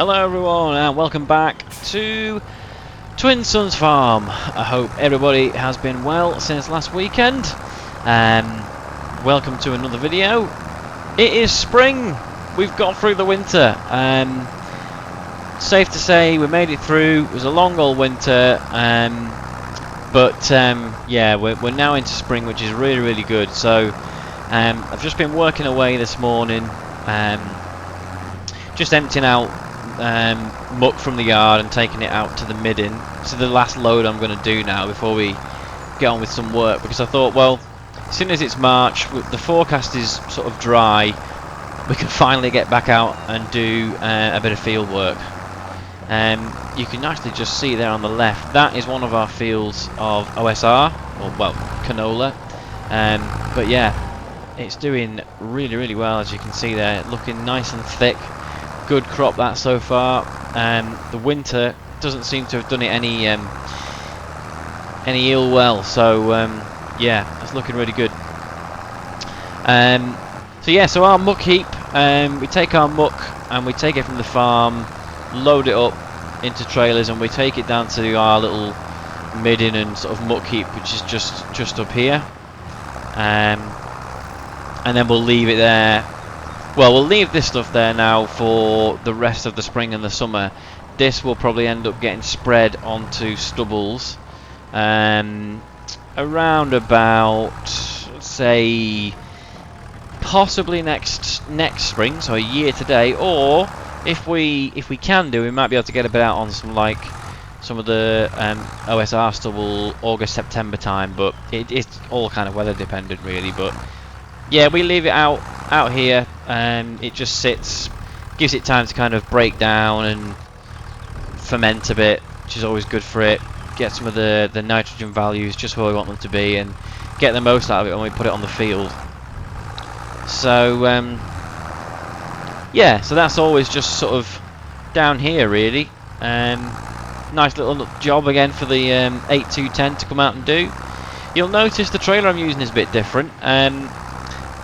Hello everyone and welcome back to Twin Sons Farm. I hope everybody has been well since last weekend. Welcome to another video. It is spring. We've got through the winter. Safe to say we made it through. It was a long old winter, but yeah, we're now into spring, which is really good. So I've just been working away this morning, just emptying out muck from the yard and taking it out to the midden. This is the last load I'm going to do now before we get on with some work, because I thought, well, as soon as it's March, the forecast is sort of dry, we can finally get back out and do a bit of field work. You can actually just see there on the left, that is one of our fields of OSR, or well, canola. But yeah, it's doing really well, as you can see there, looking nice and thick. Good crop that so far. The winter doesn't seem to have done it any ill well, so yeah, it's looking really good. So our muck heap, we take our muck and we take it from the farm, load it up into trailers, and we take it down to our little midden and sort of muck heap, which is just up here, and then we'll leave it there. Well, we'll leave this stuff there now for the rest of the spring and the summer. This will probably end up getting spread onto stubbles around about, say, possibly next spring, so a year today, or if we can do, we might be able to get a bit out on some of the OSR stubble August, September time, but it's all kind of weather dependent really. But yeah, we leave it out here, it just sits, gives it time to kind of break down and ferment a bit, which is always good for it. Get some of the nitrogen values just where we want them to be, and get the most out of it when we put it on the field. So yeah, so that's always just sort of down here really. Nice little job again for the 8210 to come out and do. You'll notice the trailer I'm using is a bit different.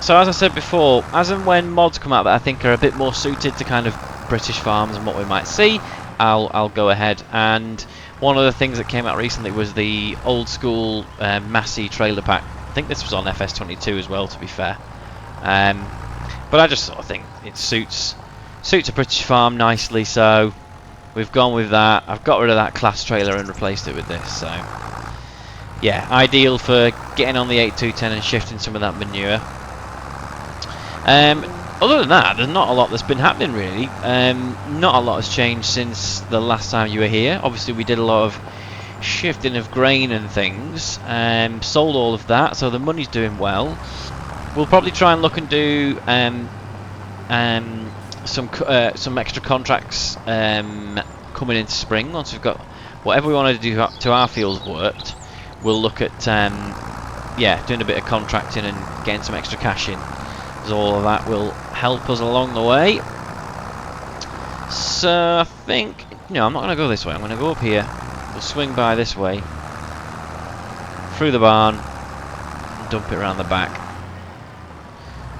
So as I said before, as and when mods come out that I think are a bit more suited to kind of British farms and what we might see, I'll go ahead. And one of the things that came out recently was the old school Massey trailer pack. I think this was on FS22 as well, to be fair. But I just sort of think it suits a British farm nicely, so we've gone with that. I've got rid of that class trailer and replaced it with this. So yeah, ideal for getting on the 8210 and shifting some of that manure. Other than that, there's not a lot that's been happening really. Not a lot has changed since the last time you were here. Obviously we did a lot of shifting of grain and things, sold all of that, so the money's doing well. We'll probably try and look and do some extra contracts coming into spring. Once we've got whatever we want to do to our fields worked, we'll look at yeah, doing a bit of contracting and getting some extra cash in. All of that will help us along the way. So I think, no, I'm not going to go this way. I'm going to go up here. We'll swing by this way, through the barn, and dump it around the back.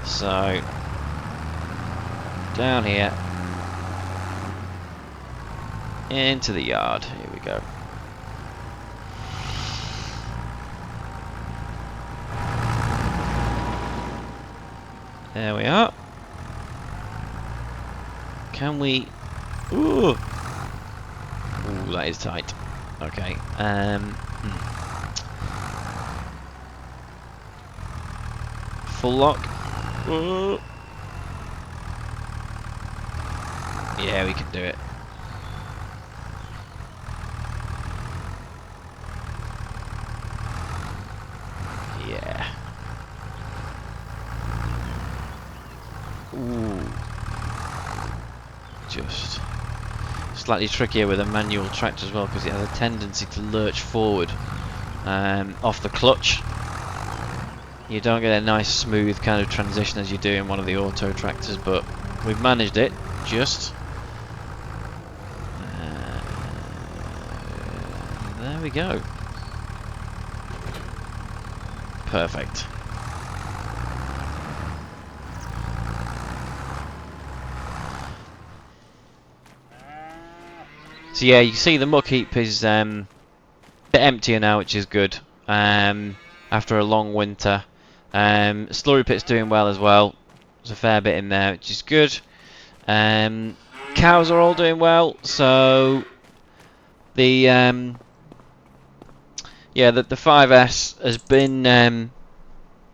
So down here, into the yard. Here we go. There we are. Can we? Ooh, that is tight. Okay. Full lock. Ooh. Yeah, we can do it. Yeah. Ooh. Just slightly trickier with a manual tractor as well, because it has a tendency to lurch forward off the clutch. You don't get a nice smooth kind of transition as you do in one of the auto tractors, but we've managed it. Just there we go. Perfect. So yeah, you see the muck heap is a bit emptier now, which is good. After a long winter, slurry pit's doing well as well. There's a fair bit in there, which is good. Cows are all doing well, so the yeah, the 5S has been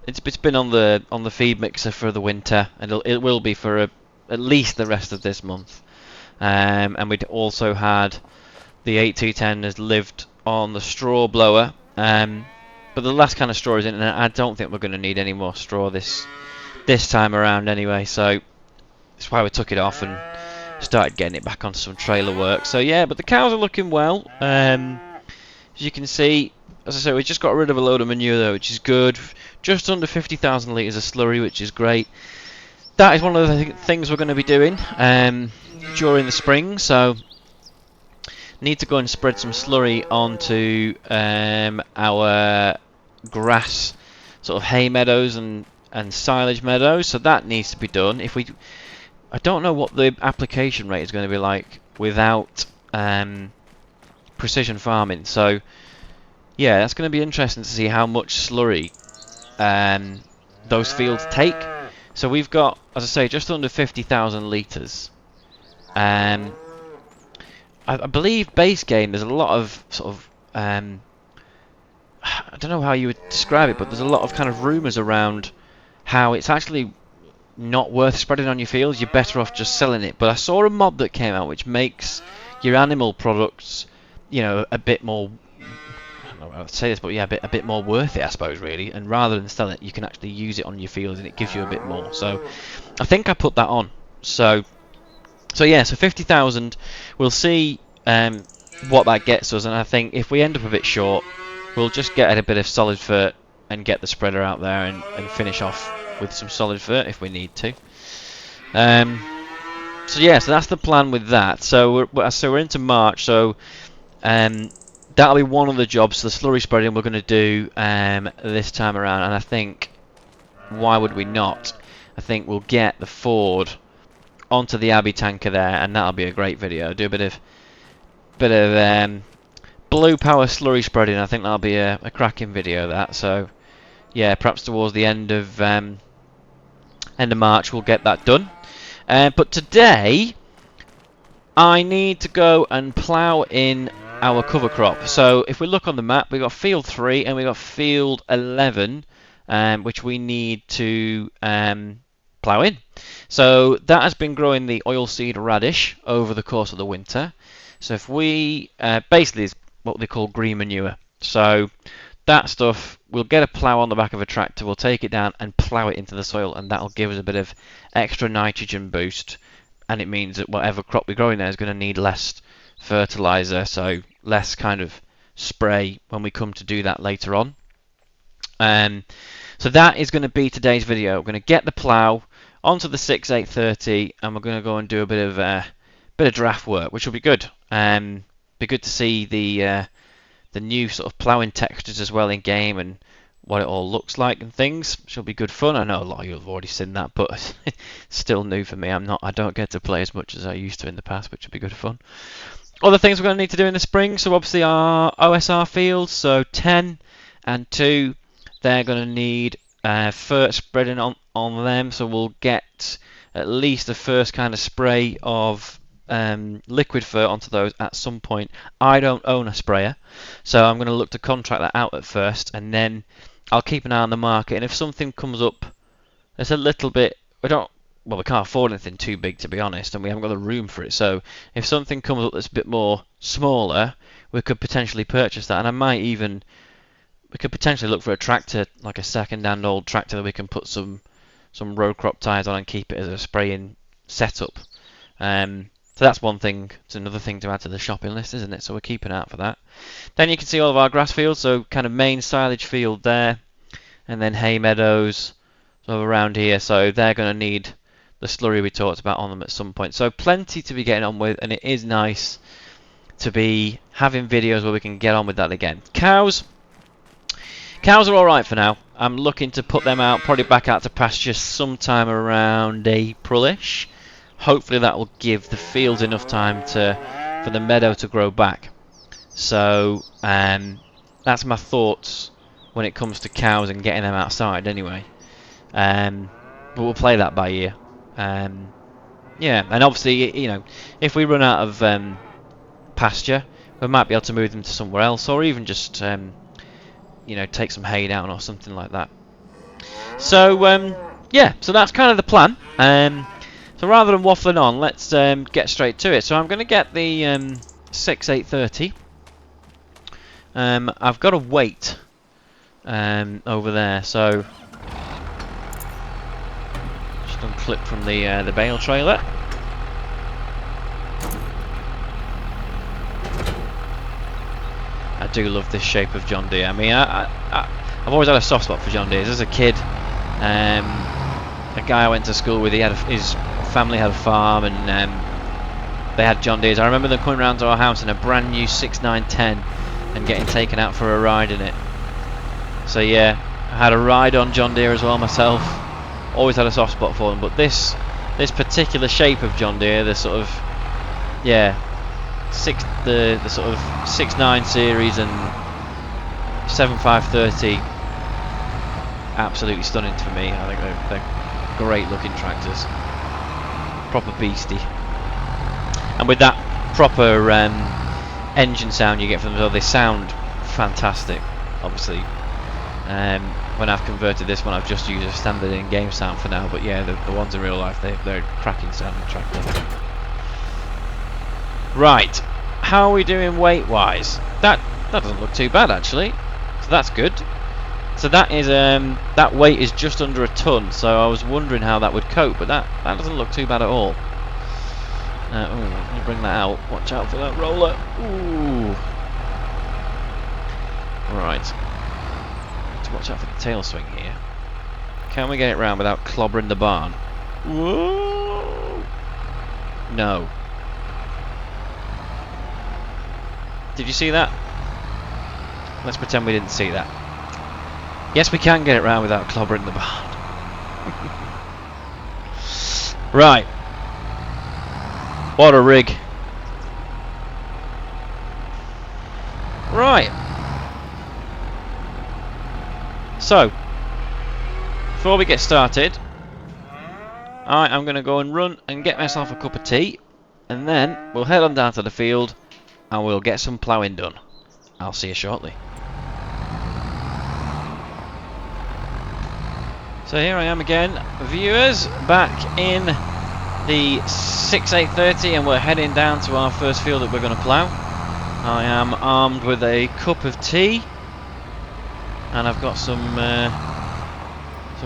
it's been on the feed mixer for the winter, and it will be for at least the rest of this month. And we'd also had the 8210 has lived on the straw blower, but the last kind of straw is in, and I don't think we're going to need any more straw this time around anyway. So that's why we took it off and started getting it back onto some trailer work. So yeah, but the cows are looking well. As you can see, as I say, we just got rid of a load of manure though, which is good. Just under 50,000 litres of slurry, which is great. That is one of the things we're going to be doing during the spring. So need to go and spread some slurry onto our grass, sort of hay meadows and silage meadows. So that needs to be done. I don't know what the application rate is going to be like without precision farming. So yeah, that's going to be interesting to see how much slurry those fields take. So we've got, as I say, just under 50,000 litres. I believe base game, there's a lot of sort of I don't know how you would describe it, but there's a lot of kind of rumours around how it's actually not worth spreading on your fields. You're better off just selling it. But I saw a mod that came out which makes your animal products, you know, a bit more, I don't know how to say this, but yeah, a bit more worth it, I suppose, really. And rather than sell it, you can actually use it on your fields, and it gives you a bit more. So I think I put that on. So yeah, so 50,000. We'll see what that gets us, and I think if we end up a bit short, we'll just get a bit of solid fert and get the spreader out there and finish off with some solid fert if we need to. So yeah, so that's the plan with that. So we're into March. So that'll be one of the jobs, the slurry spreading we're going to do this time around. And I think, why would we not? I think we'll get the Ford onto the Abbey tanker there, and that'll be a great video. Do a bit of blue power slurry spreading. I think that'll be a cracking video. That. So yeah, perhaps towards the end of March we'll get that done. But today I need to go and plough in our cover crop. So if we look on the map, we've got field 3 and we've got field 11, which we need to plough in. So that has been growing the oilseed radish over the course of the winter. So if we basically is what they call green manure. So that stuff, we'll get a plough on the back of a tractor, we'll take it down and plough it into the soil, and that'll give us a bit of extra nitrogen boost, and it means that whatever crop we grow in there is going to need less fertilizer, so less kind of spray when we come to do that later on. So that is going to be today's video. We're going to get the plough onto the 6/830, and we're going to go and do a bit of draft work, which will be good. Be good to see the new sort of ploughing textures as well in game and what it all looks like and things. Should be good fun. I know a lot of you have already seen that, but it's still new for me. I don't get to play as much as I used to in the past, which would be good fun. Other things we're going to need to do in the spring, so obviously our OSR fields, so 10 and 2, they're going to need fert spreading on them, so we'll get at least the first kind of spray of liquid fert onto those at some point. I don't own a sprayer, so I'm going to look to contract that out at first, and then I'll keep an eye on the market, and if something comes up that's a little bit, we can't afford anything too big, to be honest, and we haven't got the room for it, so if something comes up that's a bit more smaller, we could potentially purchase that, and we could potentially look for a tractor, like a second-hand old tractor that we can put some row crop tyres on and keep it as a spraying setup. So that's one thing. It's another thing to add to the shopping list, isn't it? So we're keeping out for that. Then you can see all of our grass fields, so kind of main silage field there, and then hay meadows sort of around here. So they're going to need the slurry we talked about on them at some point. So plenty to be getting on with, and it is nice to be having videos where we can get on with that again. Cows are all right for now. I'm looking to put them out, probably back out to pasture sometime around April-ish. Hopefully that will give the fields enough time for for the meadow to grow back. So that's my thoughts when it comes to cows and getting them outside anyway. But we'll play that by ear. Yeah, and obviously, you know, if we run out of pasture, we might be able to move them to somewhere else, or even just you know, take some hay down or something like that. So yeah, so that's kind of the plan. So rather than waffling on, let's get straight to it. So I'm going to get the 830. I've got a weight over there, so just unclip from the bale trailer. I do love this shape of John Deere. I mean, I've always had a soft spot for John Deere. As a kid, a guy I went to school with, his family had a farm, and they had John Deeres. I remember them coming round to our house in a brand new 6910 and getting taken out for a ride in it. So yeah, I had a ride on John Deere as well myself. Always had a soft spot for them, but this particular shape of John Deere, the sort of, yeah, the sort of 69 series and 7530, absolutely stunning for me. I think they're great looking tractors, proper beastie, and with that proper engine sound you get from them, well, they sound fantastic. Obviously, when I've converted this one, I've just used a standard in-game sound for now, but yeah, the ones in real life, they're cracking sounding tractor. Right, how are we doing weight-wise? That doesn't look too bad actually, so that's good. So that is that weight is just under a ton. So I was wondering how that would cope, but that doesn't look too bad at all. Let me bring that out. Watch out for that roller. Ooh. Right. Let's watch out for the tail swing here. Can we get it round without clobbering the barn? Whoa. No. Did you see that? Let's pretend we didn't see that. Yes, we can get it round without clobbering the barn. Right. What a rig. Right. So, before we get started, I'm going to go and run and get myself a cup of tea, and then we'll head on down to the field and we'll get some ploughing done. I'll see you shortly. So here I am again, viewers, back in the 830, and we're heading down to our first field that we're going to plough. I am armed with a cup of tea, and I've got some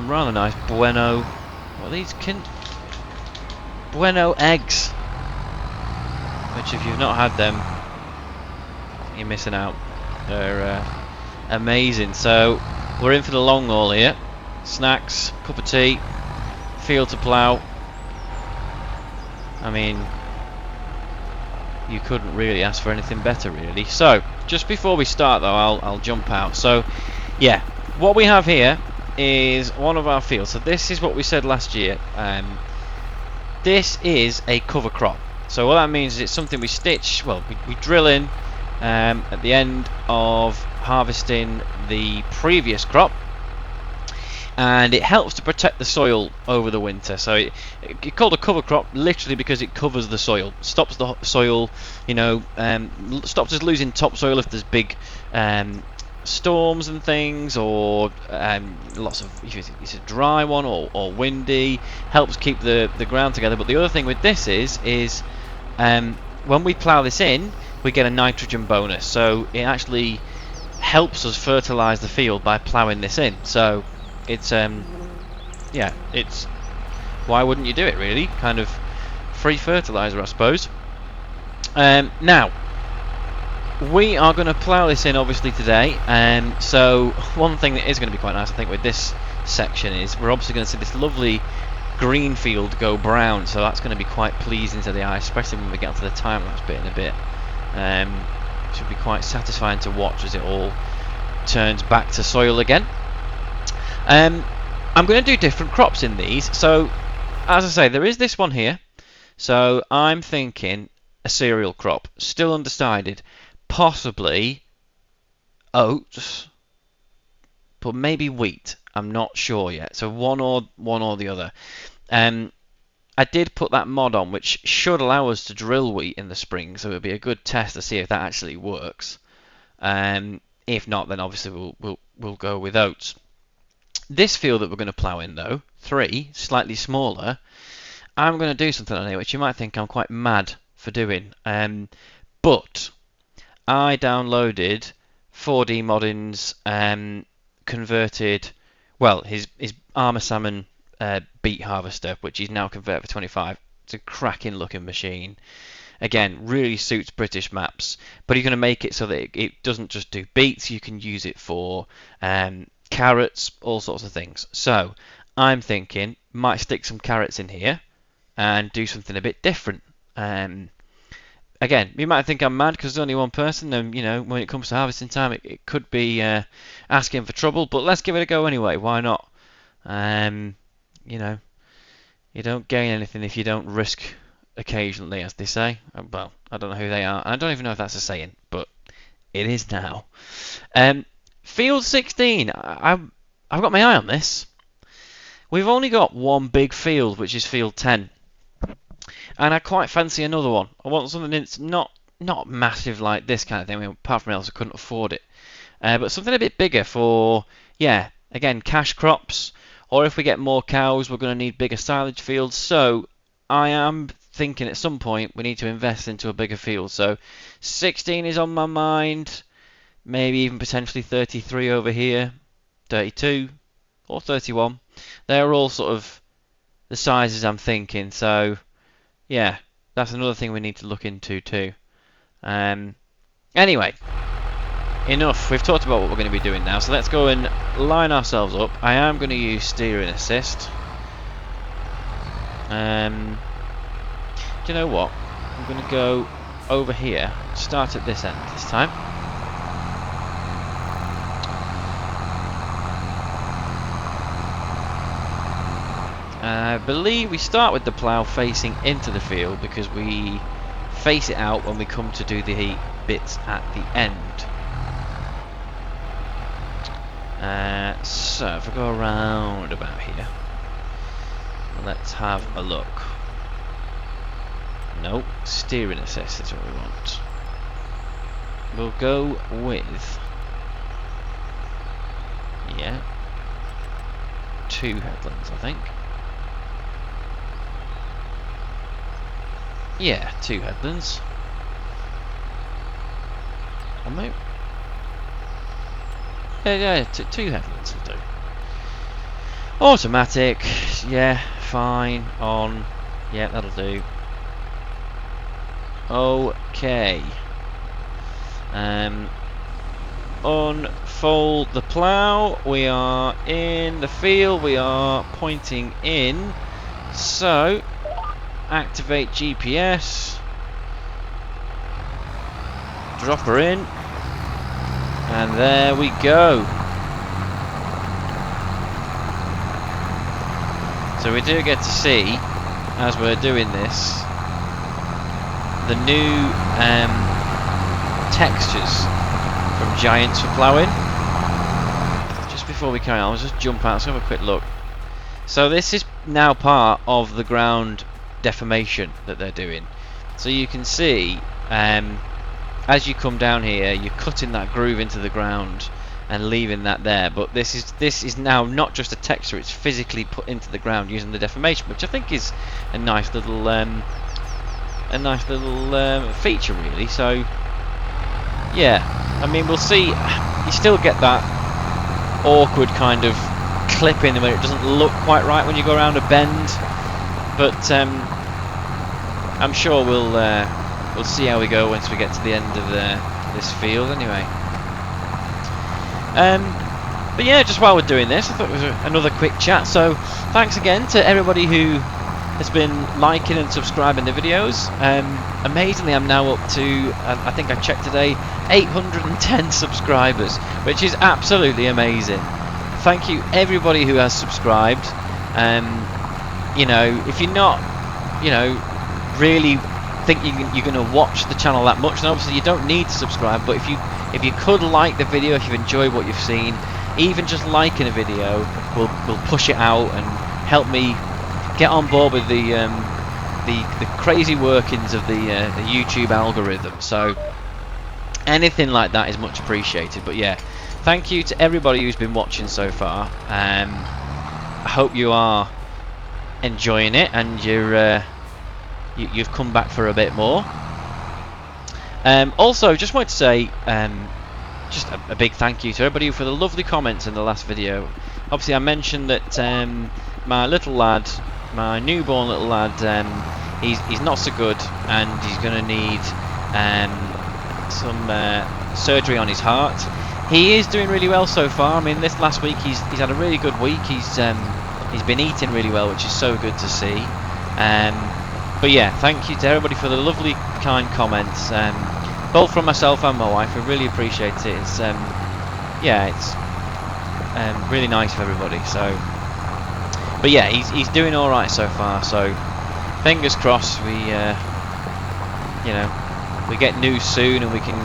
rather nice Bueno. What are these? Bueno eggs, which if you've not had them, you're missing out. They're amazing. So we're in for the long haul here. Snacks, cup of tea, field to plough. I mean, you couldn't really ask for anything better, really. So, just before we start, though, I'll jump out. So, yeah, what we have here is one of our fields. So this is what we said last year. This is a cover crop. So what that means is it's something we stitch. Well, we drill in at the end of harvesting the previous crop, and it helps to protect the soil over the winter. So it's called a cover crop literally because it covers the soil, stops the soil, you know, stops us losing topsoil if there's big storms and things, or lots of, if it's a dry one or windy, helps keep the ground together. But the other thing with this is when we plough this in, we get a nitrogen bonus. So it actually helps us fertilise the field by ploughing this in. So it's yeah, it's, why wouldn't you do it, really? Kind of free fertiliser, I suppose. Now we are going to plough this in obviously today, so one thing that is going to be quite nice, I think, with this section is we're obviously going to see this lovely green field go brown, so that's going to be quite pleasing to the eye, especially when we get to the time-lapse bit in a bit. Should be quite satisfying to watch as it all turns back to soil again. I'm going to do different crops in these. So, as I say, there is this one here. So I'm thinking a cereal crop. Still undecided. Possibly oats, but maybe wheat. I'm not sure yet. So one or the other. I did put that mod on, which should allow us to drill wheat in the spring. So it'll be a good test to see if that actually works. If not, then obviously we'll go with oats. This field that we're going to plough in, though, 3, slightly smaller, I'm going to do something on here which you might think I'm quite mad for doing. But I downloaded 4D Modding's converted, well, his Armour Salmon beet harvester, which he's now converted for 25. It's a cracking looking machine. Again, really suits British maps, but you're going to make it so that it doesn't just do beets. You can use it for carrots, all sorts of things. So I'm thinking might stick some carrots in here and do something a bit different. Again, you might think I'm mad because there's only one person, and you know, when it comes to harvesting time, it could be asking for trouble. But let's give it a go anyway. Why not? You know, you don't gain anything if you don't risk occasionally, as they say. Well, I don't know who they are. I don't even know if that's a saying, but it is now. Field 16. I've got my eye on this. We've only got one big field, which is field 10. And I quite fancy another one. I want something that's not massive like this kind of thing. I mean, apart from else, I couldn't afford it. But something a bit bigger for, yeah, again, cash crops. Or if we get more cows, we're going to need bigger silage fields. So I am thinking at some point we need to invest into a bigger field. So 16 is on my mind. Maybe even potentially 33 over here. 32 or 31. They're all sort of the sizes I'm thinking. So yeah, that's another thing we need to look into too. Anyway, enough. We've talked about what we're going to be doing now, so let's go and line ourselves up. I am going to use steering assist. Do you know what? I'm going to go over here, start at this end this time. I believe we start with the plough facing into the field because we face it out when we come to do the bits at the end. So if I go around about here, let's have a look. No, steering assist is what we want. We'll go with, yeah, 2 headlands, I think. Yeah, 2 headlands. Or maybe, yeah, 2 headlands will do. Automatic, yeah, fine. On, yeah, that'll do. Okay. Unfold the plough. We are in the field. We are pointing in. So, activate GPS. Drop her in. And there we go. So we do get to see, as we're doing this, the new textures from Giants for ploughing. Just before we carry on, let's just jump out, let's have a quick look. So this is now part of the ground deformation that they're doing. So you can see, as you come down here, you're cutting that groove into the ground and leaving that there. But this is now not just a texture; it's physically put into the ground using the deformation, which I think is a nice little feature, really. So yeah, I mean, we'll see. You still get that awkward kind of clip in where it doesn't look quite right when you go around a bend, but I'm sure we'll see how we go once we get to the end of this field anyway. But yeah, just while we're doing this, I thought it was another quick chat. So thanks again to everybody who has been liking and subscribing the videos. Amazingly, I'm now up to, I think I checked today, 810 subscribers, which is absolutely amazing. Thank you everybody who has subscribed. You know, if you're not, you know, really think you're going to watch the channel that much. And obviously you don't need to subscribe, but if you could like the video, if you've enjoyed what you've seen, even just liking a video will push it out and help me get on board with the crazy workings of the YouTube algorithm. So anything like that is much appreciated. But yeah, thank you to everybody who's been watching so far. I hope you are enjoying it and you've come back for a bit more. Also, just wanted to say just a big thank you to everybody for the lovely comments in the last video. Obviously I mentioned that my little lad, my newborn little lad, he's not so good and he's going to need some surgery on his heart. He is doing really well so far. I mean, this last week he's had a really good week. He's been eating really well, which is so good to see. But yeah, thank you to everybody for the lovely, kind comments, both from myself and my wife. We really appreciate it. It's yeah, it's really nice for everybody. So, but yeah, he's doing all right so far. So, fingers crossed. We you know, we get news soon and we can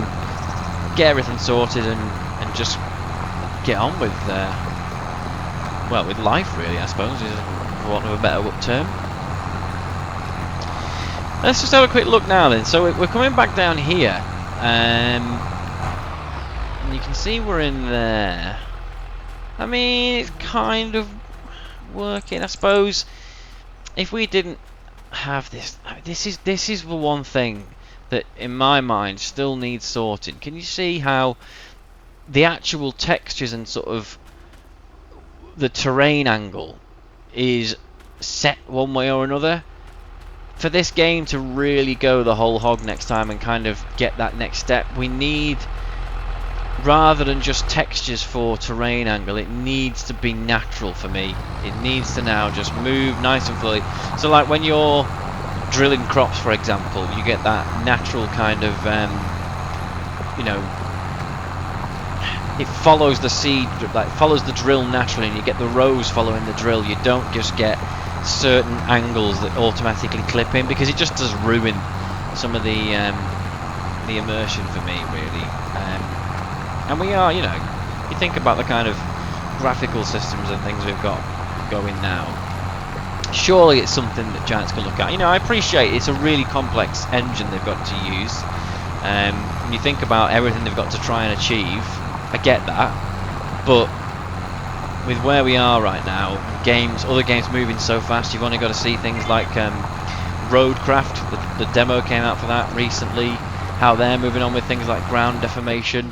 get everything sorted and just get on with well, with life, really, I suppose, for want of a better term. Let's just have a quick look now then. So we're coming back down here, and you can see we're in there. I mean, it's kind of working, I suppose. If we didn't have this, this is the one thing that in my mind still needs sorting. Can you see how the actual textures and sort of the terrain angle is set one way or another? For this game to really go the whole hog next time and kind of get that next step, we need, rather than just textures for terrain angle, it needs to be natural for me. It needs to now just move nice and fully. So like when you're drilling crops, for example, you get that natural kind of you know, it follows the seed, like follows the drill naturally, and you get the rows following the drill. You don't just get certain angles that automatically clip in, because it just does ruin some of the immersion for me, really. And we are, you know, you think about the kind of graphical systems and things we've got going now, surely it's something that Giants can look at. You know, I appreciate it's a really complex engine they've got to use. When you think about everything they've got to try and achieve, I get that, but with where we are right now, other games moving so fast, you've only got to see things like Roadcraft, the demo came out for that recently, how they're moving on with things like ground deformation.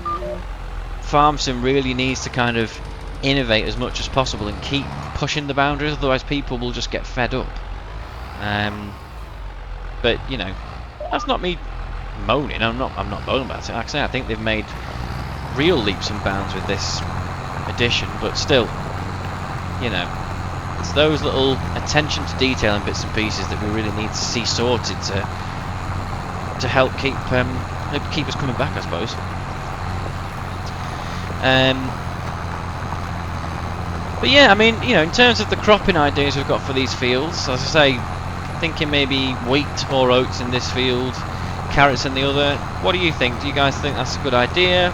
Farm Sim really needs to kind of innovate as much as possible and keep pushing the boundaries, otherwise people will just get fed up. But you know, that's not me moaning. I'm not moaning about it. Like I say, I think they've made real leaps and bounds with this edition, but still, you know, it's those little attention to detail and bits and pieces that we really need to see sorted to help keep us coming back, I suppose. But yeah, I mean, you know, in terms of the cropping ideas we've got for these fields, as I say, thinking maybe wheat or oats in this field, carrots in the other. What do you think? Do you guys think that's a good idea?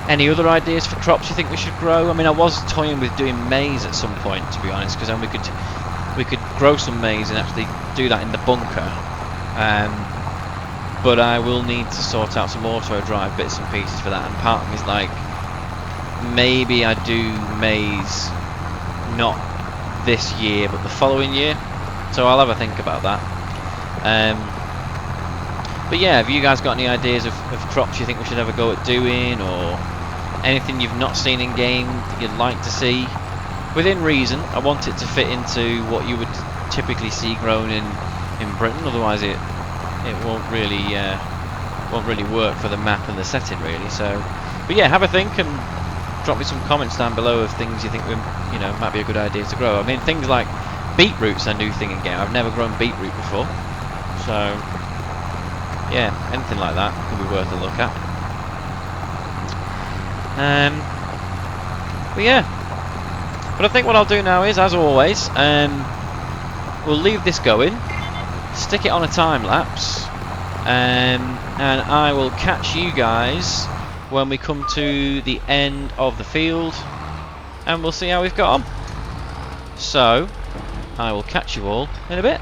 Any other ideas for crops you think we should grow? I mean, I was toying with doing maize at some point, to be honest, because then we could grow some maize and actually do that in the bunker. But I will need to sort out some auto drive bits and pieces for that, and part of me is like, maybe I do maize not this year but the following year, so I'll have a think about that. But yeah, have you guys got any ideas of crops you think we should have a go at doing, or anything you've not seen in game that you'd like to see? Within reason. I want it to fit into what you would typically see grown in Britain, otherwise it won't really work for the map and the setting, really. So, but yeah, have a think and drop me some comments down below of things you think might be a good idea to grow. I mean, things like beetroot's a new thing in game. I've never grown beetroot before, so yeah, anything like that could be worth a look at. But yeah, but I think what I'll do now is, as always, we'll leave this going, stick it on a time lapse, and I will catch you guys when we come to the end of the field, and we'll see how we've got on. So I will catch you all in a bit.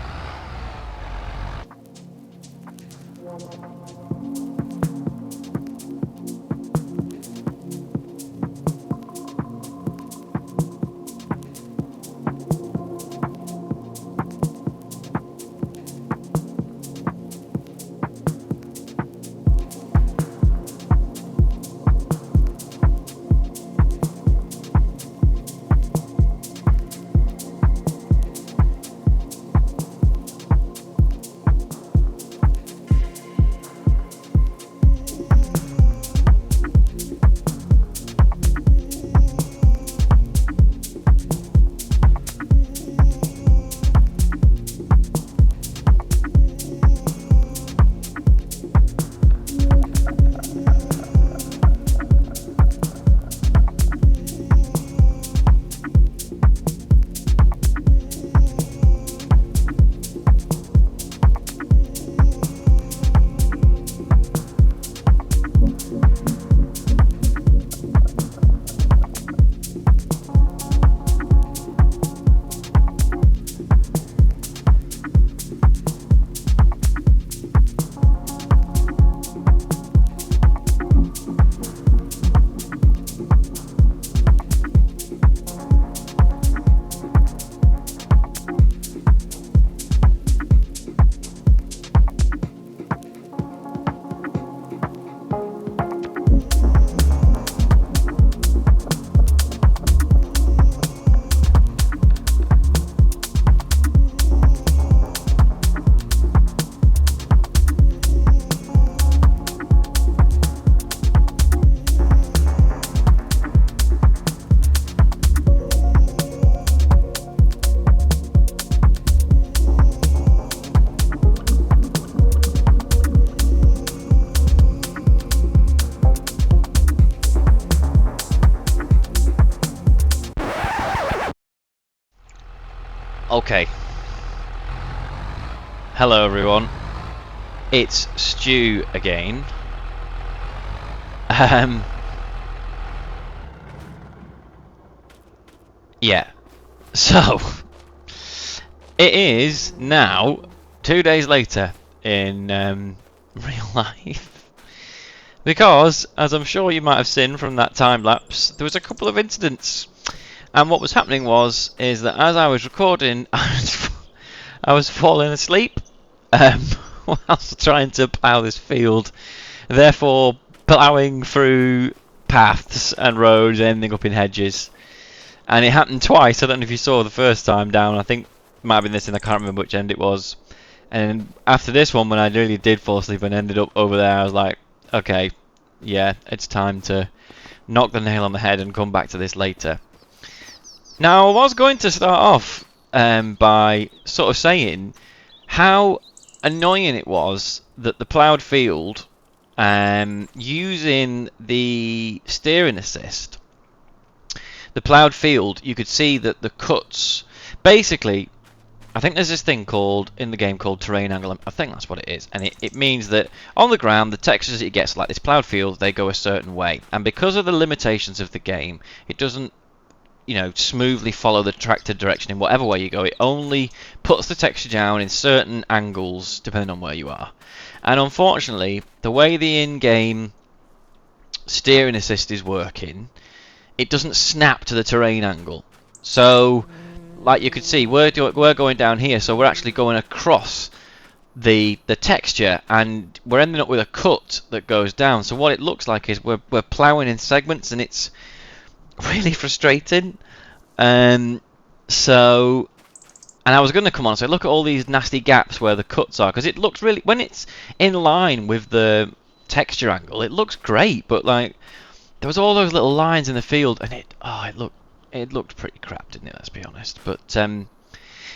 Okay. Hello everyone. It's Stu again. Yeah. So it is now 2 days later in real life. Because, as I'm sure you might have seen from that time lapse, there was a couple of incidents. And what was happening is that as I was recording, I was falling asleep whilst trying to plough this field, therefore ploughing through paths and roads, ending up in hedges. And it happened twice. I don't know if you saw the first time down. I think it might have been this, and I can't remember which end it was. And after this one, when I really did fall asleep and ended up over there, I was like, okay, yeah, it's time to knock the nail on the head and come back to this later. Now, I was going to start off by sort of saying how annoying it was that the ploughed field, using the steering assist, the ploughed field, you could see that the cuts, basically, I think there's this thing called, in the game, called terrain angle. I think that's what it is. And it means that on the ground, the textures it gets, like this ploughed field, they go a certain way. And because of the limitations of the game, it doesn't, smoothly follow the tractor direction in whatever way you go. It only puts the texture down in certain angles, depending on where you are. And unfortunately, the way the in-game steering assist is working, it doesn't snap to the terrain angle. So, like you could see, we're going down here, so we're actually going across the texture, and we're ending up with a cut that goes down. So what it looks like is we're ploughing in segments, and it's really frustrating. And I was going to come on and say, look at all these nasty gaps where the cuts are, because it looks really, when it's in line with the texture angle, it looks great, but like there was all those little lines in the field, and it looked pretty crap, didn't it? Let's be honest. But and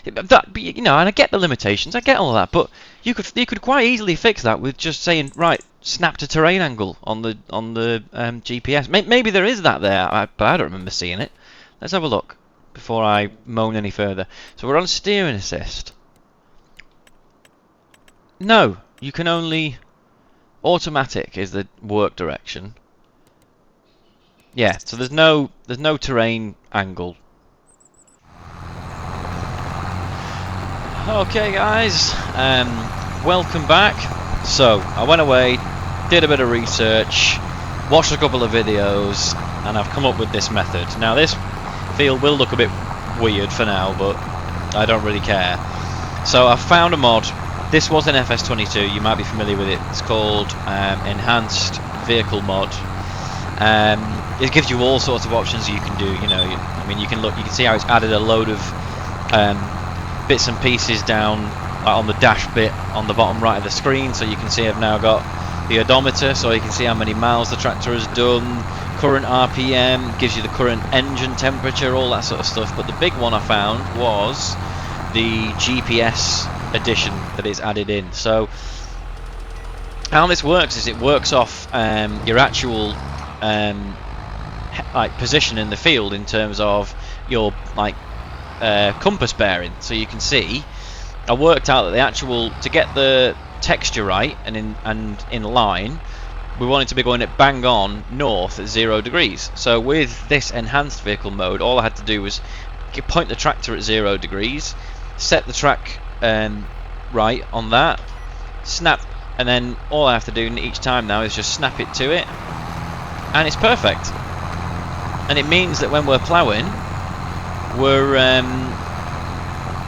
I get the limitations, I get all that, but you could quite easily fix that with just saying, right, snap to terrain angle on the GPS. Maybe there is that there, but I don't remember seeing it. Let's have a look before I moan any further. So we're on steering assist. No, you can only... Automatic is the work direction. Yeah, so there's no terrain angle. Okay guys, welcome back. So I went away, did a bit of research, watched a couple of videos, and I've come up with this method. Now this field will look a bit weird for now, but I don't really care. So I found a mod. This was an FS22, you might be familiar with it. It's called Enhanced Vehicle Mod. It gives you all sorts of options you can do. You know, I mean, you can see how it's added a load of bits and pieces down on the dash bit on the bottom right of the screen. So you can see I've now got the odometer, so you can see how many miles the tractor has done, current RPM, gives you the current engine temperature, all that sort of stuff. But the big one I found was the GPS addition that is added in. So how this works is it works off your actual like position in the field in terms of your like compass bearing. So you can see I worked out that the actual, to get the texture right and in line, we wanted to be going at bang on north at 0 degrees. So with this enhanced vehicle mode, all I had to do was point the tractor at 0 degrees, set the track right on that, snap, and then all I have to do each time now is just snap it to it, and it's perfect. And it means that when we're ploughing, we're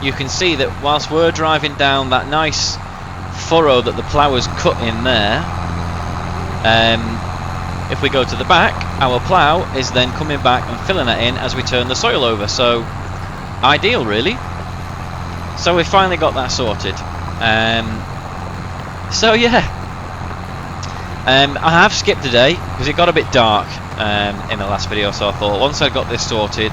you can see that whilst we're driving down that nice furrow that the plougher's cut in there, if we go to the back, our plough is then coming back and filling that in as we turn the soil over. So ideal, really. So we finally got that sorted. So yeah, I have skipped a day because it got a bit dark in the last video, so I thought once I got this sorted,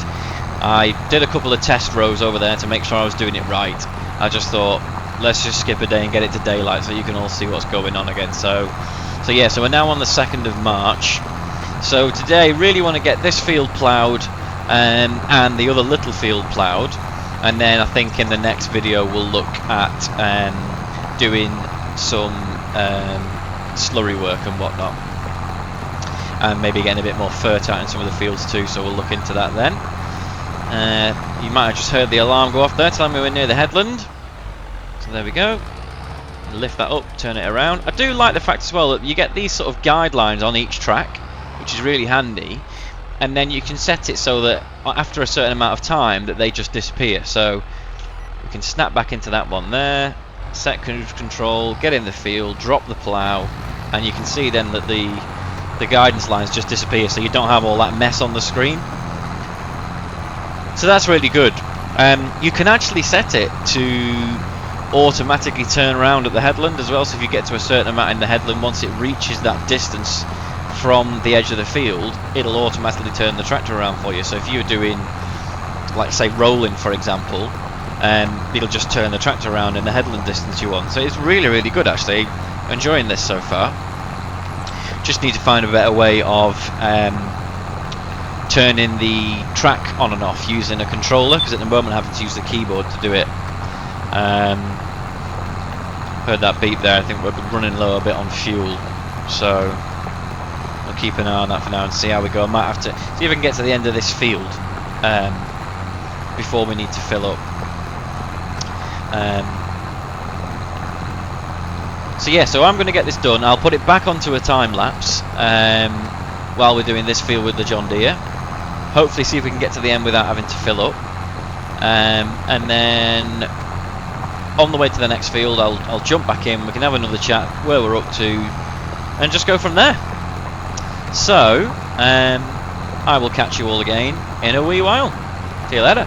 I did a couple of test rows over there to make sure I was doing it right. I just thought, let's just skip a day and get it to daylight so you can all see what's going on again. So yeah, so we're now on the 2nd of March. So today, really want to get this field ploughed and the other little field ploughed. And then I think in the next video we'll look at doing some slurry work and whatnot, and maybe getting a bit more fertile in some of the fields too, so we'll look into that then. You might have just heard the alarm go off there telling me we're near the headland, so there we go. Lift that up, turn it around. I do like the fact as well that you get these sort of guidelines on each track, which is really handy. And then you can set it so that after a certain amount of time that they just disappear. So we can snap back into that one there, set cruise control, get in the field, drop the plough, and you can see then that the guidance lines just disappear, so you don't have all that mess on the screen. So that's really good. You can actually set it to automatically turn around at the headland as well. So if you get to a certain amount in the headland, once it reaches that distance from the edge of the field, it'll automatically turn the tractor around for you. So if you're doing, like say, rolling for example, it'll just turn the tractor around in the headland distance you want. So it's really, really good actually. Enjoying this so far. Just need to find a better way of turning the track on and off using a controller, because at the moment I'm having to use the keyboard to do it. Heard that beep there. I think we're running low a bit on fuel, so we'll keep an eye on that for now and see how we go. I might have to see if I can get to the end of this field before we need to fill up. So yeah, so I'm going to get this done. I'll put it back onto a time lapse while we're doing this field with the John Deere. Hopefully see if we can get to the end without having to fill up. And then on the way to the next field, I'll jump back in. We can have another chat where we're up to and just go from there. So I will catch you all again in a wee while. See you later.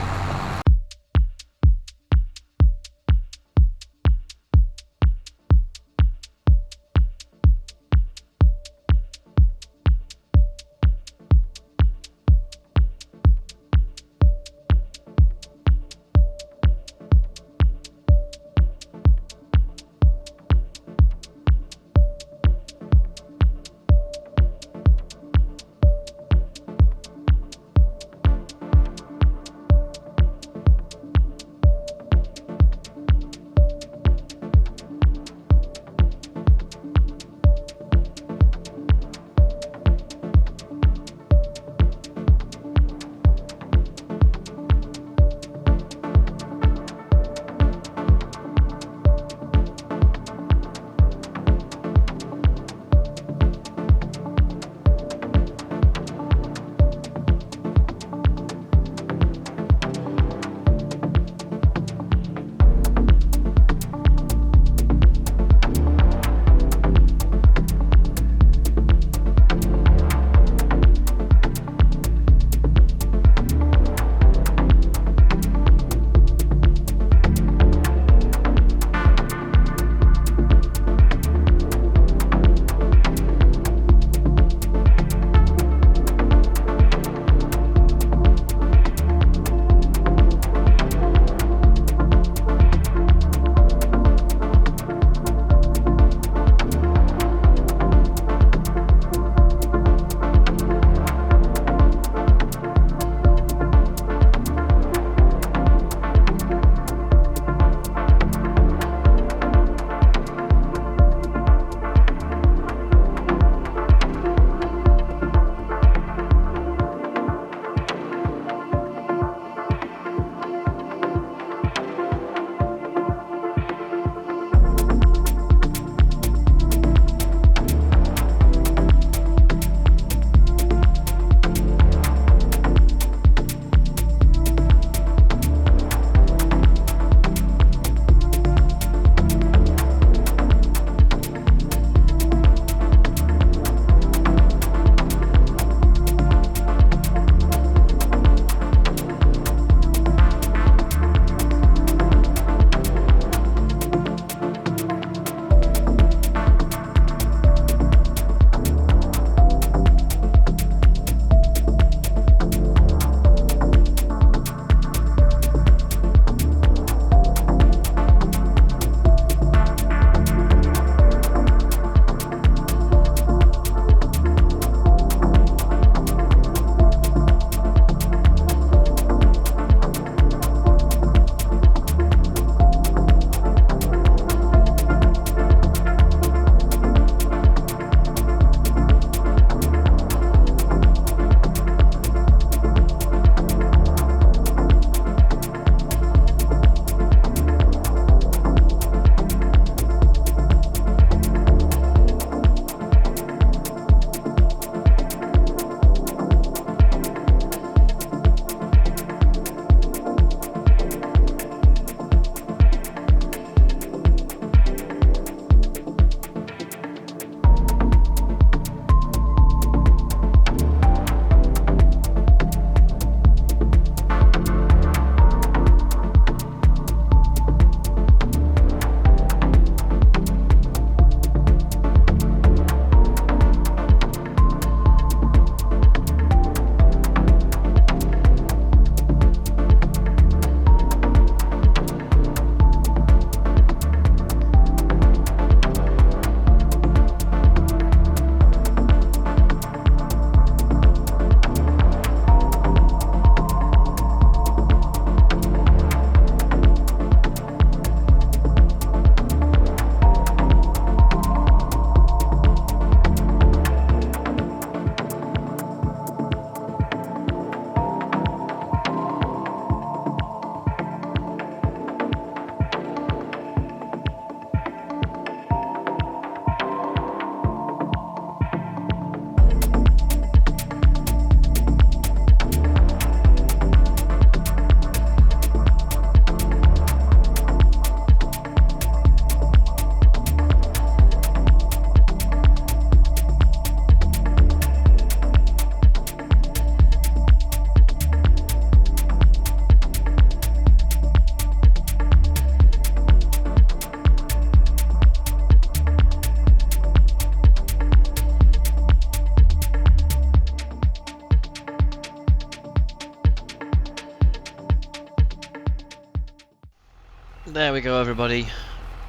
There we go, everybody.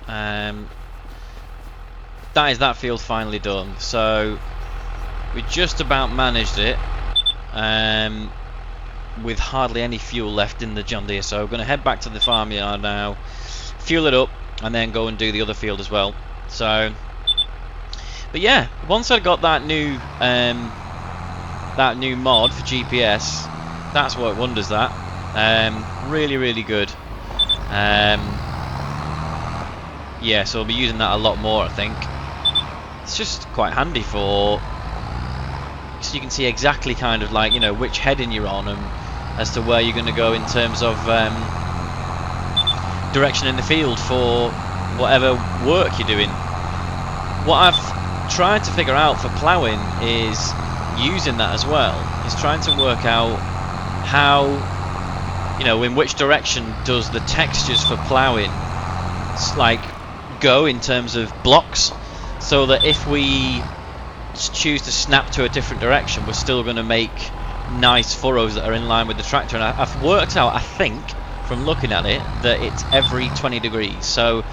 That is that field finally done. So we just about managed it with hardly any fuel left in the John Deere. So we're going to head back to the farmyard now, fuel it up, and then go and do the other field as well. So, but yeah, once I got that new mod for GPS, that's what wonders. That really, really good. Yeah, so I'll be using that a lot more, I think. It's just quite handy so you can see exactly kind of like, you know, which heading you're on and as to where you're going to go in terms of direction in the field for whatever work you're doing. What I've tried to figure out for ploughing is using that as well. Is trying to work out how, you know, in which direction does the textures for ploughing like go in terms of blocks, so that if we choose to snap to a different direction, we're still going to make nice furrows that are in line with the tractor. And I've worked out, I think, from looking at it, that it's every 20 degrees. So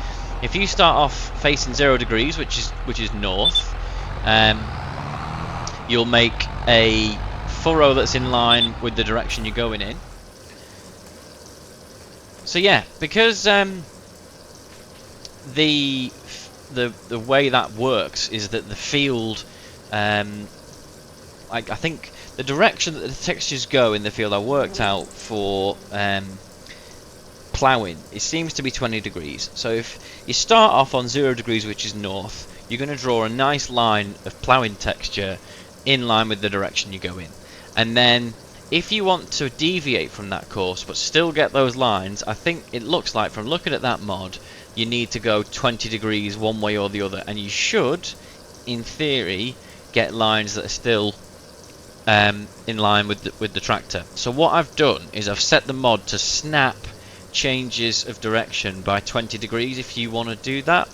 if you start off facing 0 degrees, which is north, you'll make a furrow that's in line with the direction you're going in. So yeah, because the way that works is that the field, I think the direction that the textures go in the field I worked out for ploughing, it seems to be 20 degrees. So if you start off on 0 degrees, which is north, you're going to draw a nice line of ploughing texture in line with the direction you go in. And then if you want to deviate from that course but still get those lines, I think it looks like from looking at that mod, you need to go 20 degrees one way or the other, and you should, in theory, get lines that are still in line with the tractor. So what I've done is I've set the mod to snap changes of direction by 20 degrees if you want to do that.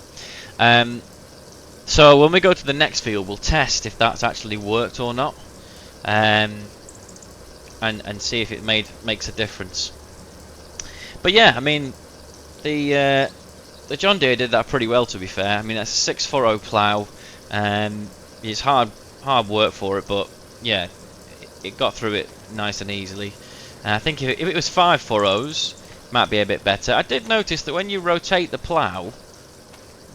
So when we go to the next field, we'll test if that's actually worked or not, and see if it makes a difference. But yeah, I mean, the John Deere did that pretty well, to be fair. I mean, that's a 6 furrow plough. It's hard work for it, but yeah, it got through it nice and easily. And I think if it was 5 furrows, it might be a bit better. I did notice that when you rotate the plough,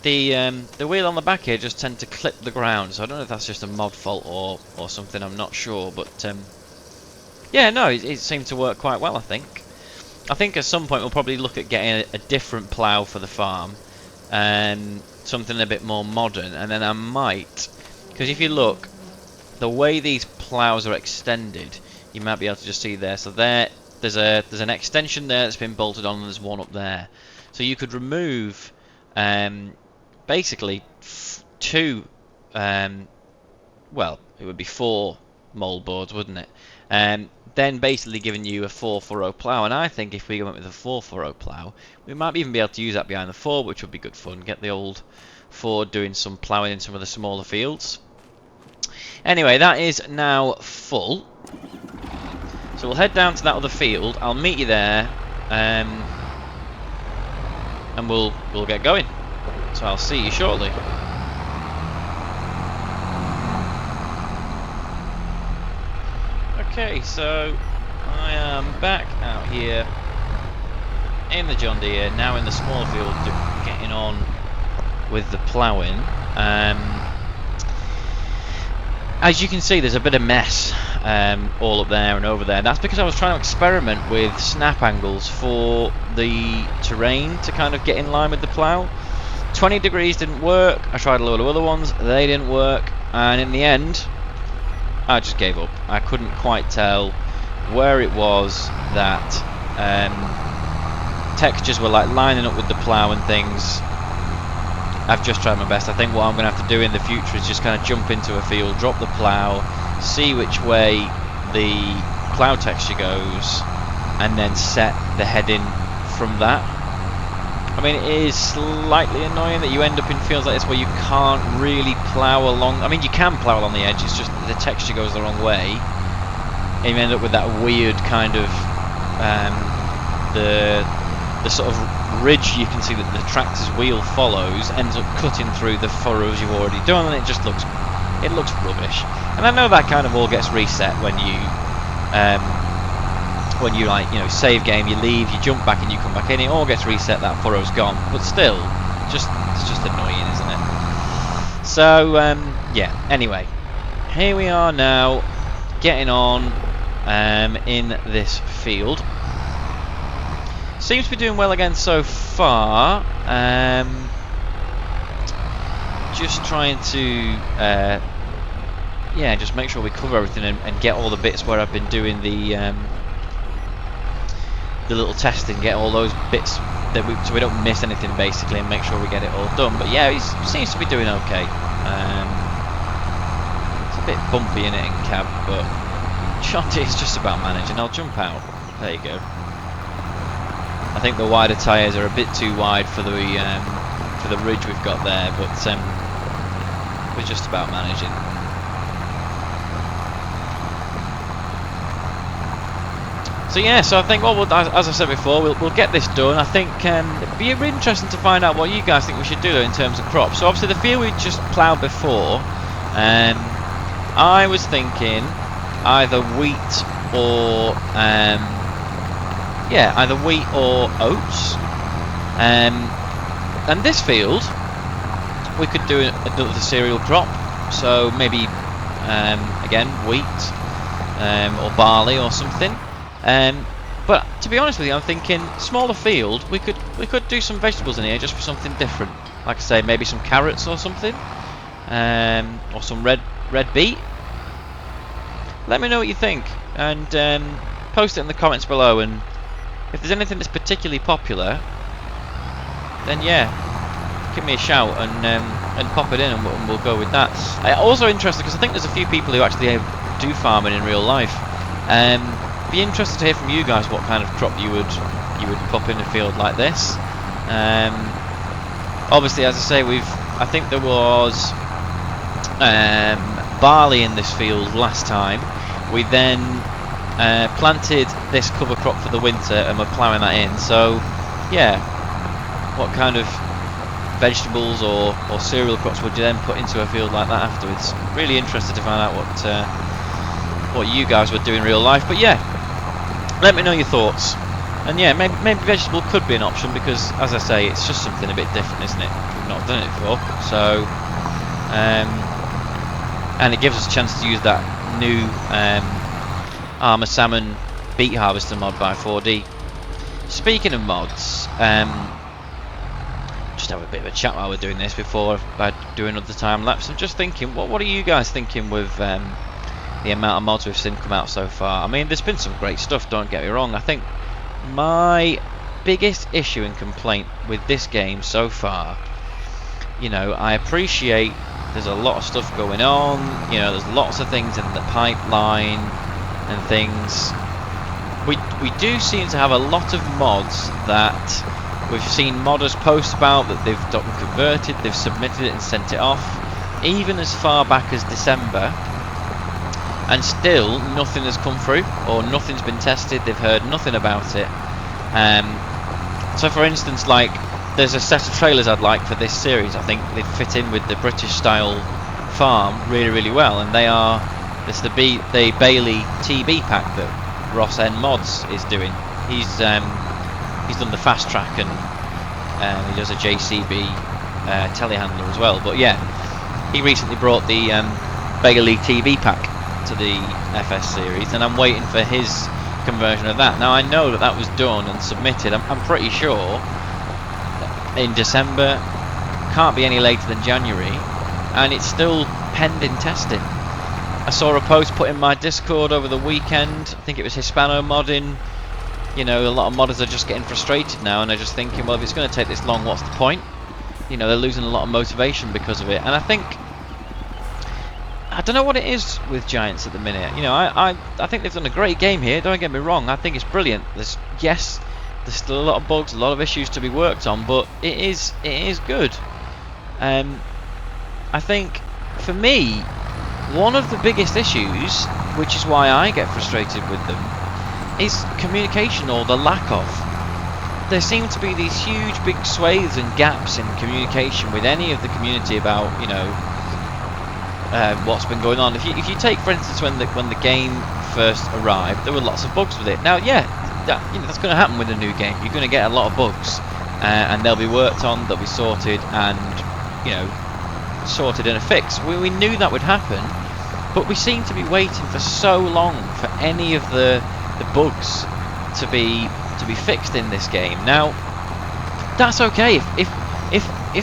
the wheel on the back here just tend to clip the ground. So I don't know if that's just a mod fault or something. I'm not sure, but yeah, no, it seemed to work quite well, I think. I think at some point we'll probably look at getting a different plough for the farm, something a bit more modern, and then I might, because if you look, the way these ploughs are extended, you might be able to just see there. So there's an extension there that's been bolted on, and there's one up there. So you could remove basically 2, well, it would be 4 mould boards, wouldn't it? Then basically giving you a 4 furrow plough, and I think if we went with a 4 furrow plough, we might even be able to use that behind the Ford, which would be good fun. Get the old Ford doing some ploughing in some of the smaller fields. Anyway, that is now full, so we'll head down to that other field. I'll meet you there, and we'll get going. So I'll see you shortly. Okay, so I am back out here in the John Deere, now in the smaller field, getting on with the ploughing. As you can see, there's a bit of mess all up there and over there. That's because I was trying to experiment with snap angles for the terrain to kind of get in line with the plough. 20 degrees didn't work. I tried a load of other ones, they didn't work, and in the end I just gave up. I couldn't quite tell where it was that textures were like lining up with the plough and things. I've just tried my best. I think what I'm going to have to do in the future is just kind of jump into a field, drop the plough, see which way the plough texture goes, and then set the heading from that. I mean, it is slightly annoying that you end up in fields like this where you can't really plough along. I mean, you can plough along the edge, it's just the texture goes the wrong way, and you end up with that weird kind of the sort of ridge you can see that the tractor's wheel follows ends up cutting through the furrows you've already done, and it looks rubbish. And I know that kind of all gets reset when you like, you know, save game, you leave, you jump back and you come back in, it all gets reset, that furrow's gone. But still, it's just annoying, isn't it? So yeah, anyway, here we are now, getting on in this field. Seems to be doing well again so far. Just trying to yeah, just make sure we cover everything and get all the bits where I've been doing the little testing, get all those bits that so we don't miss anything basically, and make sure we get it all done. But yeah, he seems to be doing okay. It's a bit bumpy in it in cab, but John Deere's just about managing. I'll jump out. There you go. I think the wider tyres are a bit too wide for the ridge we've got there, but we're just about managing. So yeah, so I think, well, as I said before, we'll get this done. I think it'd be really interesting to find out what you guys think we should do in terms of crops. So obviously the field we just ploughed before, I was thinking either wheat or yeah, either wheat or oats. And this field we could do another cereal crop. So maybe again wheat or barley or something. But to be honest with you, I'm thinking smaller field. We could do some vegetables in here just for something different. Like I say, maybe some carrots or something, or some red beet. Let me know what you think, and post it in the comments below. And if there's anything that's particularly popular, then yeah, give me a shout and pop it in, and we'll go with that. Also interested because I think there's a few people who actually do farming in real life. Be interested to hear from you guys what kind of crop you would pop in a field like this. Obviously, as I say, I think there was barley in this field last time. We then planted this cover crop for the winter and we're ploughing that in. So yeah, what kind of vegetables or cereal crops would you then put into a field like that afterwards? Really interested to find out what you guys would do in real life. But yeah, let me know your thoughts. And yeah, maybe vegetable could be an option, because as I say, it's just something a bit different, isn't it? We've not done it before, so and it gives us a chance to use that new Armour Salmon beet harvester mod by 4D. Speaking of mods, just have a bit of a chat while we're doing this before I do another time lapse. I'm just thinking, what are you guys thinking with the amount of mods we've seen come out so far? I mean, there's been some great stuff, don't get me wrong. I think my biggest issue and complaint with this game so far, you know, I appreciate there's a lot of stuff going on, you know, there's lots of things in the pipeline and things. We do seem to have a lot of mods that we've seen modders post about, that they've gotten converted, they've submitted it and sent it off, even as far back as December, and still nothing has come through, or nothing's been tested. They've heard nothing about it. So for instance, like, there's a set of trailers I'd like for this series. I think they fit in with the British style farm really, really well, and they are the Bailey TB pack that Ross N Mods is doing. He's done the fast track, and he does a JCB telehandler as well. But yeah, he recently brought the Bailey TB pack to the FS series, and I'm waiting for his conversion of that. Now I know that was done and submitted, I'm pretty sure, in December, can't be any later than January, and it's still pending testing. I saw a post put in my Discord over the weekend, I think it was Hispano modding. You know, a lot of modders are just getting frustrated now, and they're just thinking, well, if it's going to take this long, what's the point? You know, they're losing a lot of motivation because of it. And I don't know what it is with Giants at the minute. You know, I think they've done a great game here, don't get me wrong. I think it's brilliant. There's still a lot of bugs, a lot of issues to be worked on, but it is good. I think for me, one of the biggest issues, which is why I get frustrated with them, is communication, or the lack of. there seem to be these huge big swathes and gaps in communication with any of the community about, you know, what's been going on. If you take, for instance, when the game first arrived, there were lots of bugs with it. Now, yeah, that's going to happen with a new game. You're going to get a lot of bugs, and they'll be worked on, they'll be sorted, and, you know, sorted in a fix. We knew that would happen, but we seem to be waiting for so long for any of the bugs to be fixed in this game. Now, that's okay if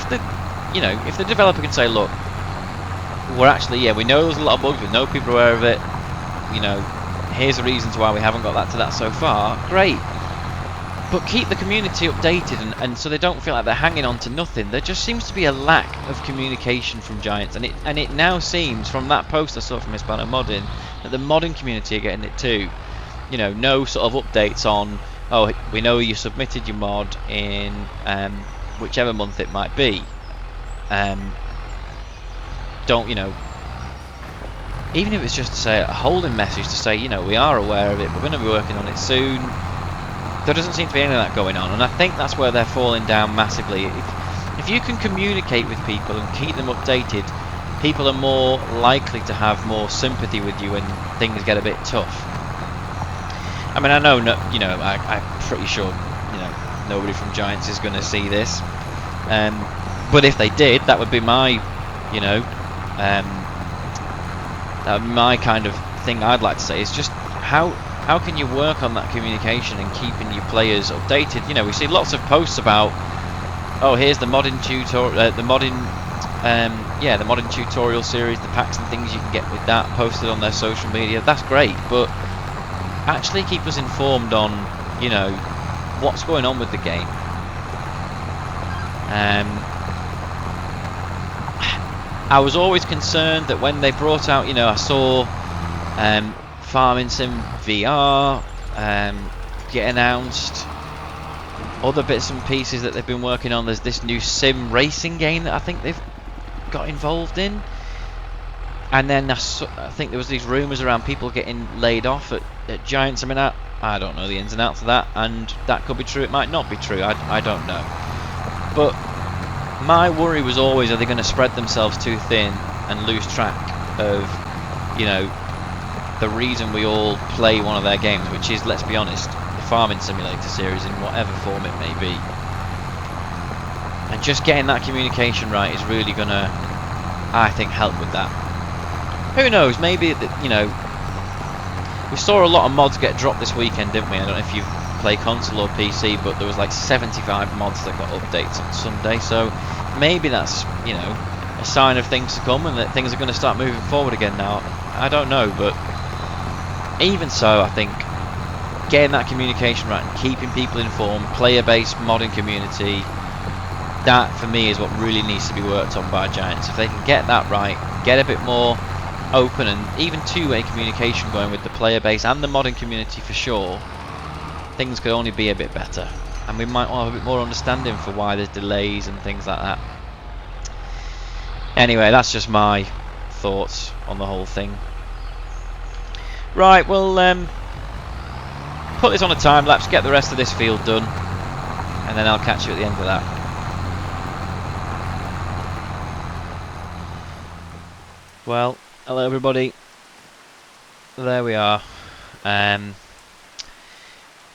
the, you know, if the developer can say, look, we're actually, yeah, we know there's a lot of bugs, we know people are aware of it, you know, here's the reasons why we haven't got that to that so far, great. But keep the community updated, and so they don't feel like they're hanging on to nothing. There just seems to be a lack of communication from Giants, and it now seems, from that post I saw from Hispano Modding, that the modding community are getting it too. You know, no sort of updates on, oh, we know you submitted your mod in whichever month it might be. Don't, you know, even if it's just to say a holding message to say, you know, we are aware of it, we're going to be working on it soon. There doesn't seem to be any of that going on, and I think that's where they're falling down massively. If you can communicate with people and keep them updated, people are more likely to have more sympathy with you when things get a bit tough. I mean, I know, you know, I'm pretty sure, you know, nobody from Giants is going to see this, but if they did, that would be my, you know, that would be my kind of thing I'd like to say, is just how can you work on that communication and keeping your players updated? You know, we see lots of posts about, oh, here's the modding tutorial, the modding tutorial series, the packs and things you can get with that posted on their social media. That's great, but actually keep us informed on, you know, what's going on with the game. I was always concerned that when they brought out, you know, I saw Farming Sim VR get announced, other bits and pieces that they've been working on. There's this new sim racing game that I think they've got involved in, and then I think there was these rumours around people getting laid off at Giants. I mean, I don't know the ins and outs of that, and that could be true, it might not be true, I don't know. But my worry was always, are they going to spread themselves too thin and lose track of, you know, the reason we all play one of their games, which is, let's be honest, the Farming Simulator series in whatever form it may be. And just getting that communication right is really going to, I think, help with that. Who knows, maybe, you know, we saw a lot of mods get dropped this weekend, didn't we? I don't know if you play console or PC, but there was like 75 mods that got updates on Sunday, so maybe that's, you know, a sign of things to come and that things are going to start moving forward again now. I don't know, but even so, I think getting that communication right and keeping people informed, player-based modding community, that for me is what really needs to be worked on by Giants. If they can get that right, get a bit more open and even two-way communication going with the player base and the modding community for sure, things could only be a bit better, and we might want to have a bit more understanding for why there's delays and things like that. Anyway, that's just my thoughts on the whole thing. Right, we'll put this on a time lapse, get the rest of this field done, and then I'll catch you at the end of that. Well, hello everybody. There we are.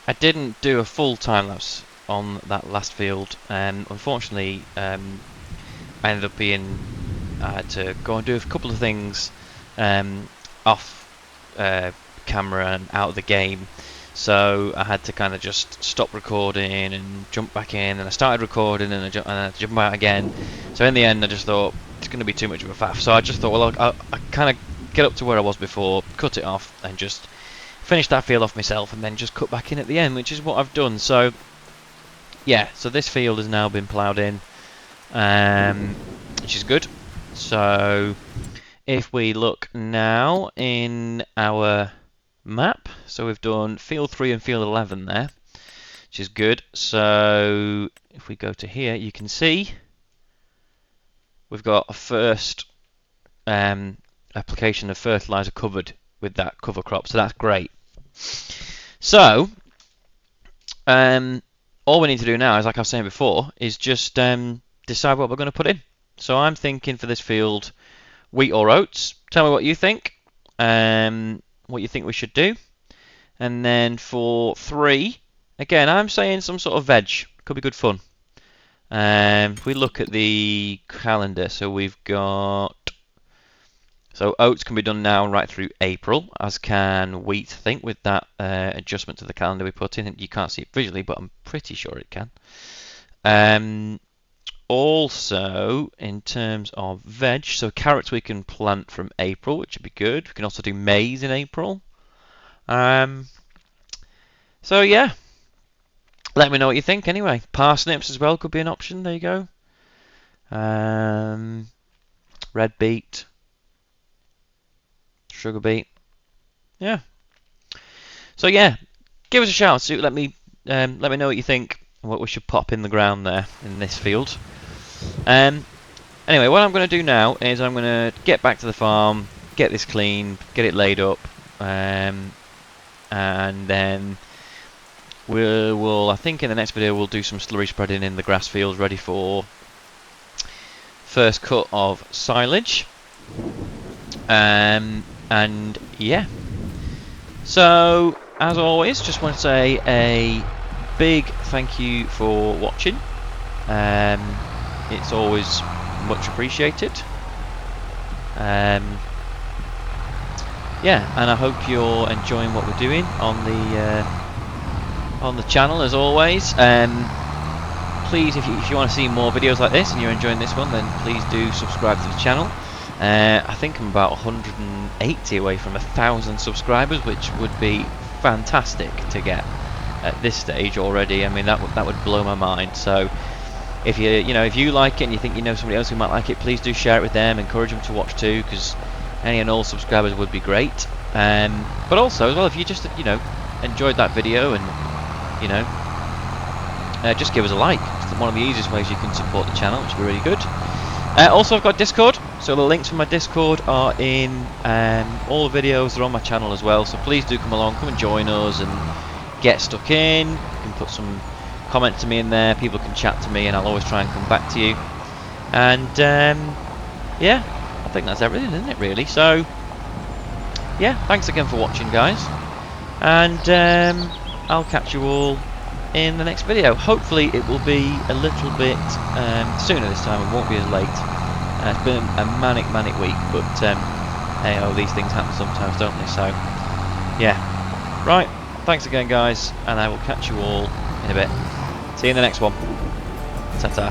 I didn't do a full time lapse on that last field. Unfortunately, I ended up being I had to go and do a couple of things off camera and out of the game, so I had to kind of just stop recording and jump back in, and I started recording and I had to jump out again. So in the end, I just thought it's going to be too much of a faff. So I just thought, well, I kind of get up to where I was before, cut it off, and just finish that field off myself, and then just cut back in at the end, which is what I've done. So yeah, so this field has now been ploughed in, which is good. So if we look now in our map, so we've done field 3 and field 11 there, which is good. So if we go to here, you can see we've got a first application of fertilizer covered with that cover crop, so that's great. So all we need to do now is, like I was saying before, is just decide what we're going to put in. So I'm thinking for this field, wheat or oats. Tell me what you think, what you think we should do. And then for 3, again, I'm saying some sort of veg. Could be good fun. If we look at the calendar, so we've got... So oats can be done now right through April, as can wheat, I think, with that adjustment to the calendar we put in. You can't see it visually, but I'm pretty sure it can. Also, in terms of veg, so carrots we can plant from April, which would be good. We can also do maize in April. So yeah, let me know what you think anyway. Parsnips as well could be an option. There you go. Red beet, sugar beet. Yeah. So yeah, give us a shout. So let me know what you think. What we should pop in the ground there in this field. Anyway, what I'm going to do now is I'm going to get back to the farm, get this clean, get it laid up, and then we'll I think in the next video we'll do some slurry spreading in the grass fields ready for first cut of silage. And yeah, so as always, just want to say a big thank you for watching. It's always much appreciated. Yeah, and I hope you're enjoying what we're doing on the channel as always. Please, if you want to see more videos like this and you're enjoying this one, then please do subscribe to the channel. I think I'm about 180 away from 1,000 subscribers, which would be fantastic to get at this stage already. I mean, that would blow my mind. So if if you like it and you think you know somebody else who might like it, please do share it with them. Encourage them to watch too, because any and all subscribers would be great. But also as well, if you just enjoyed that video and just give us a like. It's one of the easiest ways you can support the channel, which would be really good. Also, I've got Discord, so the links for my Discord are in all the videos. They're on my channel as well, so please do come along, come and join us and get stuck in. You can put some comments to me in there, people can chat to me, and I'll always try and come back to you. And yeah, I think that's everything, isn't it, really? So yeah, thanks again for watching, guys, and I'll catch you all in the next video. Hopefully it will be a little bit sooner this time. It won't be as late. It's been a manic week, but hey, these things happen sometimes, don't they? So yeah, right, thanks again, guys, and I will catch you all in a bit. See you in the next one. Ta-ta.